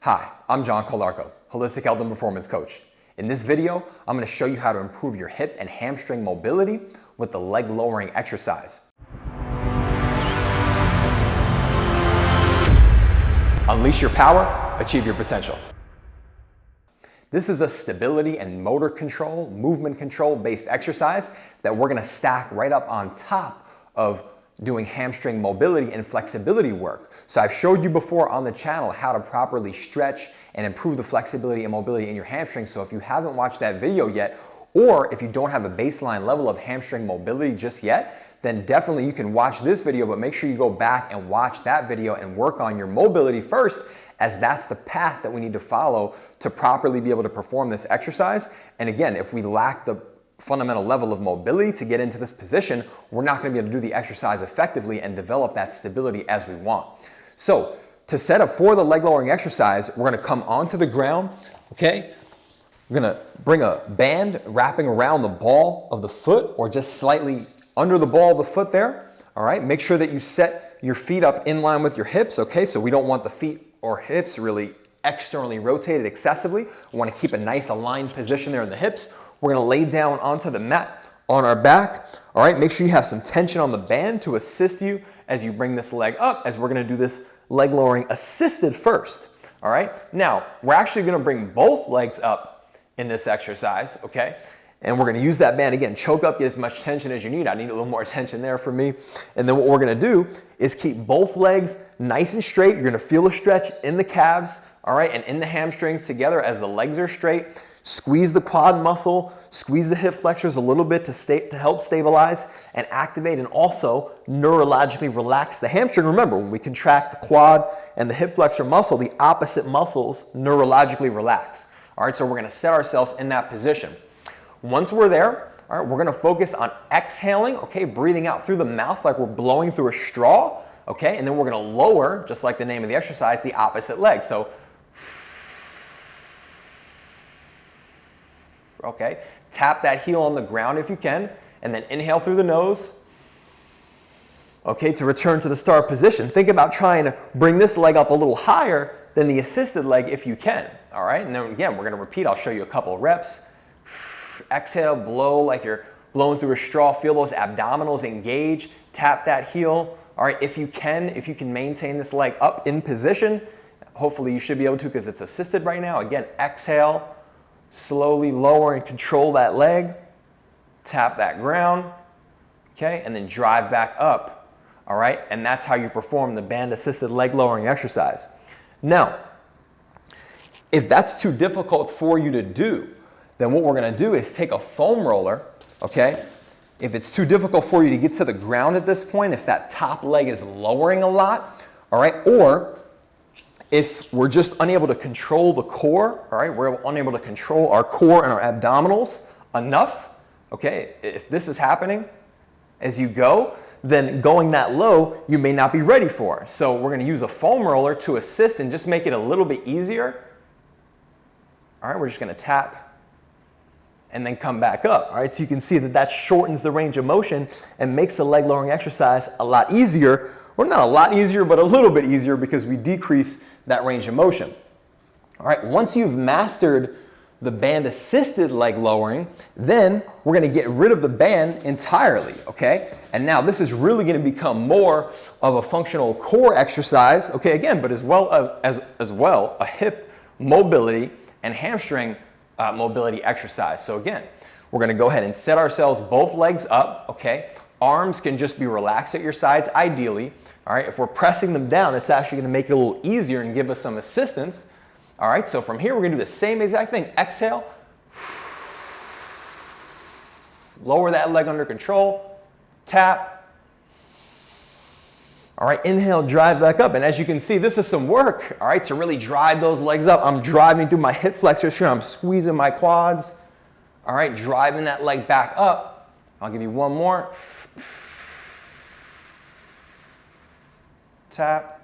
Hi, I'm John Colarco, Holistic Health and Performance Coach. In this video, I'm going to show you how to improve your hip and hamstring mobility with the leg lowering exercise. Unleash your power, achieve your potential. This is a stability and motor control, movement control based exercise that we're going to stack right up on top of doing hamstring mobility and flexibility work. So I've showed you before on the channel how to properly stretch and improve the flexibility and mobility in your hamstrings. So if you haven't watched that video yet, or if you don't have a baseline level of hamstring mobility just yet, then definitely you can watch this video, but make sure you go back and watch that video and work on your mobility first, as that's the path that we need to follow to properly be able to perform this exercise. And again, if we lack the fundamental level of mobility to get into this position, we're not going to be able to do the exercise effectively and develop that stability as we want. So to set up for the leg lowering exercise, we're going to come onto the ground, okay? We're going to bring a band wrapping around the ball of the foot or just slightly under the ball of the foot there, all right? Make sure that you set your feet up in line with your hips, okay? So we don't want the feet or hips really externally rotated excessively. We want to keep a nice aligned position there in the hips. We're going to lay down onto the mat on our back. All right, make sure you have some tension on the band to assist you as you bring this leg up, as we're going to do this leg lowering assisted first. All right, now we're actually going to bring both legs up in this exercise, okay? And we're going to use that band again, choke up, get as much tension as you need. I need a little more tension there for me. And then what we're going to do is keep both legs nice and straight. You're going to feel a stretch in the calves, all right, and in the hamstrings together as the legs are straight. Squeeze the quad muscle, squeeze the hip flexors a little bit to help stabilize and activate and also neurologically relax the hamstring. Remember, when we contract the quad and the hip flexor muscle, the opposite muscles neurologically relax. All right, so we're gonna set ourselves in that position. Once we're there, all right, we're gonna focus on exhaling, okay, breathing out through the mouth like we're blowing through a straw, okay, and then we're gonna lower, just like the name of the exercise, the opposite leg. So okay, tap that heel on the ground if you can, and then inhale through the nose, okay, to return to the start position. Think about trying to bring this leg up a little higher than the assisted leg if you can, all right? And then again, we're gonna repeat. I'll show you a couple of reps. Exhale, blow like you're blowing through a straw. Feel those abdominals engage. Tap that heel, all right? If you can maintain this leg up in position, hopefully you should be able to because it's assisted right now. Again, exhale. Slowly lower and control that leg, tap that ground, okay, and then drive back up, all right? And that's how you perform the band assisted leg lowering exercise. Now, if that's too difficult for you to do, then what we're gonna do is take a foam roller, okay? If it's too difficult for you to get to the ground at this point, if that top leg is lowering a lot, all right, or if we're just unable to control the core, all right, we're unable to control our core and our abdominals enough, okay, if this is happening as you go, then going that low, you may not be ready for. So we're gonna use a foam roller to assist and just make it a little bit easier. All right, we're just gonna tap and then come back up, all right? So you can see that that shortens the range of motion and makes the leg lowering exercise a lot easier, or not a lot easier, but a little bit easier because we decrease that range of motion. All right, once you've mastered the band assisted leg lowering, then we're gonna get rid of the band entirely, okay? And now this is really gonna become more of a functional core exercise, okay, again, but as well a hip mobility and hamstring mobility exercise. So again, we're gonna go ahead and set ourselves both legs up, okay? Arms can just be relaxed at your sides, ideally. All right, if we're pressing them down, it's actually gonna make it a little easier and give us some assistance. All right, so from here, we're gonna do the same exact thing. Exhale, lower that leg under control, tap. All right, inhale, drive back up. And as you can see, this is some work, all right, to really drive those legs up. I'm driving through my hip flexors here. I'm squeezing my quads. All right, driving that leg back up. I'll give you one more. Tap,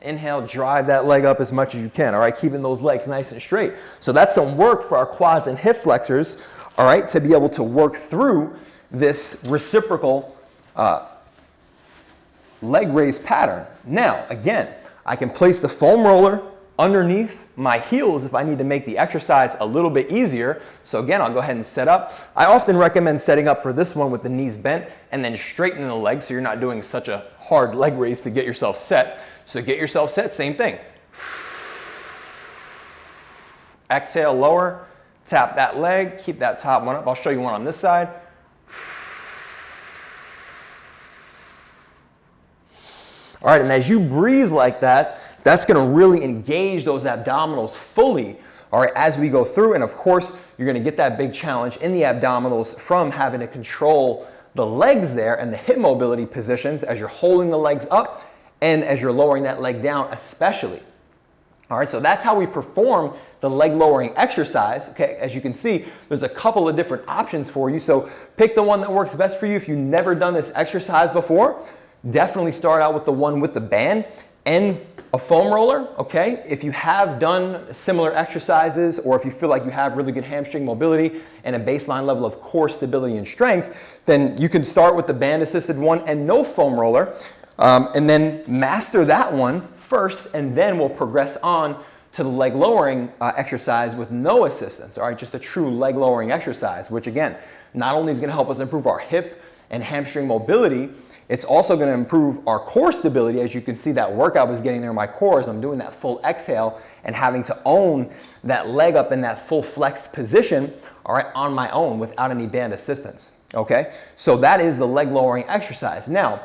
inhale, drive that leg up as much as you can, all right, keeping those legs nice and straight. So that's some work for our quads and hip flexors, all right, to be able to work through this reciprocal leg raise pattern. Now, again, I can place the foam roller underneath my heels if I need to make the exercise a little bit easier. So again, I'll go ahead and set up. I often recommend setting up for this one with the knees bent and then straightening the legs so you're not doing such a hard leg raise to get yourself set. So get yourself set, same thing. Exhale, lower, tap that leg, keep that top one up. I'll show you one on this side. All right, and as you breathe like that, that's gonna really engage those abdominals fully, all right, as we go through. And of course, you're gonna get that big challenge in the abdominals from having to control the legs there and the hip mobility positions as you're holding the legs up and as you're lowering that leg down especially. All right, so that's how we perform the leg lowering exercise. Okay, as you can see, there's a couple of different options for you. So pick the one that works best for you. If you've never done this exercise before, definitely start out with the one with the band and a foam roller, okay? If you have done similar exercises or if you feel like you have really good hamstring mobility and a baseline level of core stability and strength, then you can start with the band assisted one and no foam roller, and then master that one first, and then we'll progress on to the leg lowering exercise with no assistance, all right? Just a true leg lowering exercise, which again, not only is gonna help us improve our hip and hamstring mobility, it's also going to improve our core stability. As you can see, that workout was getting there in my core as I'm doing that full exhale and having to own that leg up in that full flexed position, all right, on my own without any band assistance, okay? So that is the leg lowering exercise. Now,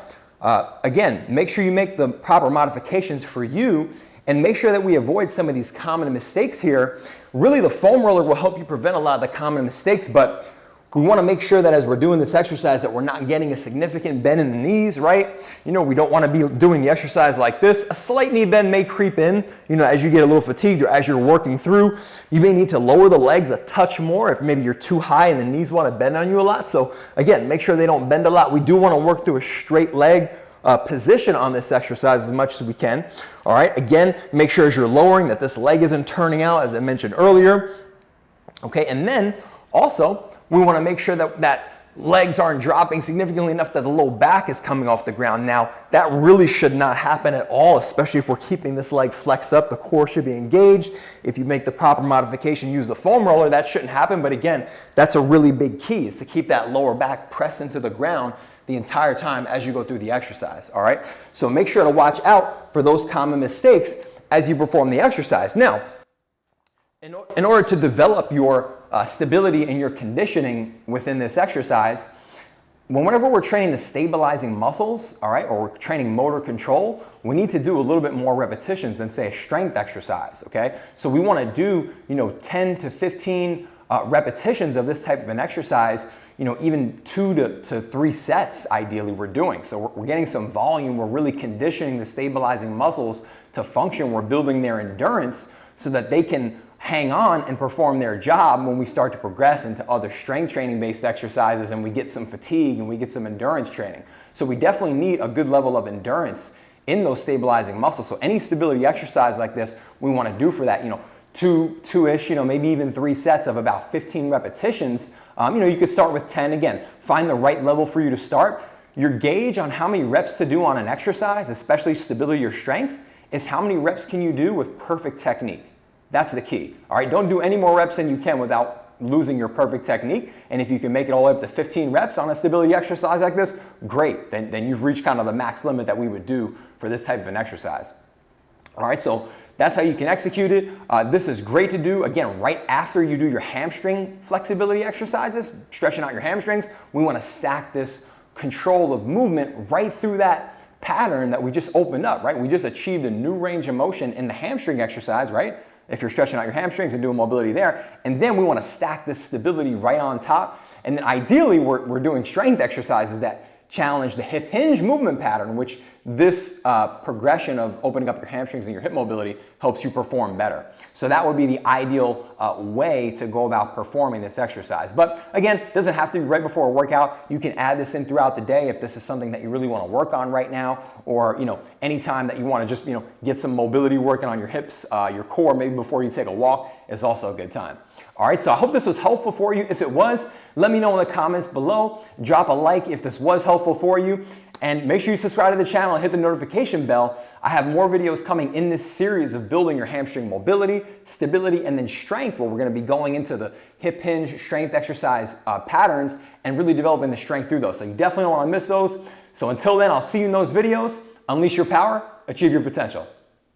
again, make sure you make the proper modifications for you and make sure that we avoid some of these common mistakes here. Really, the foam roller will help you prevent a lot of the common mistakes, but we want to make sure that as we're doing this exercise that we're not getting a significant bend in the knees, right? You know, we don't want to be doing the exercise like this. A slight knee bend may creep in, you know, as you get a little fatigued or as you're working through. You may need to lower the legs a touch more if maybe you're too high and the knees want to bend on you a lot. So again, make sure they don't bend a lot. We do want to work through a straight leg position on this exercise as much as we can. All right, again, make sure as you're lowering that this leg isn't turning out, as I mentioned earlier. Okay, and then also, we want to make sure that legs aren't dropping significantly enough that the low back is coming off the ground. Now, that really should not happen at all, especially if we're keeping this leg flexed up. The core should be engaged. If you make the proper modification, use the foam roller, that shouldn't happen. But again, that's a really big key, is to keep that lower back pressed into the ground the entire time as you go through the exercise, all right? So make sure to watch out for those common mistakes as you perform the exercise. Now, in order to develop your stability and your conditioning within this exercise, whenever we're training the stabilizing muscles, all right, or we're training motor control, we need to do a little bit more repetitions than say a strength exercise, okay? So we want to do, you know, 10 to 15 repetitions of this type of an exercise, you know, even 2 to 3 sets ideally we're doing. So we're getting some volume, we're really conditioning the stabilizing muscles to function, we're building their endurance so that they can hang on and perform their job when we start to progress into other strength training based exercises and we get some fatigue and we get some endurance training. So we definitely need a good level of endurance in those stabilizing muscles. So any stability exercise like this, we want to do for that, you know, two-ish, you know, maybe even 3 sets of about 15 repetitions. You know, you could start with 10. Again, find the right level for you to start. Your gauge on how many reps to do on an exercise, especially stability or strength, is how many reps can you do with perfect technique. That's the key. All right, don't do any more reps than you can without losing your perfect technique. And if you can make it all the way up to 15 reps on a stability exercise like this, great. Then you've reached kind of the max limit that we would do for this type of an exercise. All right, so that's how you can execute it. This is great to do, again, right after you do your hamstring flexibility exercises, stretching out your hamstrings. We want to stack this control of movement right through that pattern that we just opened up, right? We just achieved a new range of motion in the hamstring exercise, right? If you're stretching out your hamstrings and doing mobility there. And then we want to stack this stability right on top. And then ideally, we're doing strength exercises that challenge the hip hinge movement pattern, which this progression of opening up your hamstrings and your hip mobility helps you perform better. So that would be the ideal way to go about performing this exercise. But again, it doesn't have to be right before a workout. You can add this in throughout the day if this is something that you really want to work on right now, or you know, anytime that you want to just get some mobility working on your hips, your core, maybe before you take a walk is also a good time. All right, so I hope this was helpful for you. If it was, let me know in the comments below. Drop a like if this was helpful for you. And make sure you subscribe to the channel and hit the notification bell. I have more videos coming in this series of building your hamstring mobility, stability, and then strength, where we're gonna be going into the hip hinge strength exercise patterns and really developing the strength through those. So you definitely don't wanna miss those. So until then, I'll see you in those videos. Unleash your power, achieve your potential.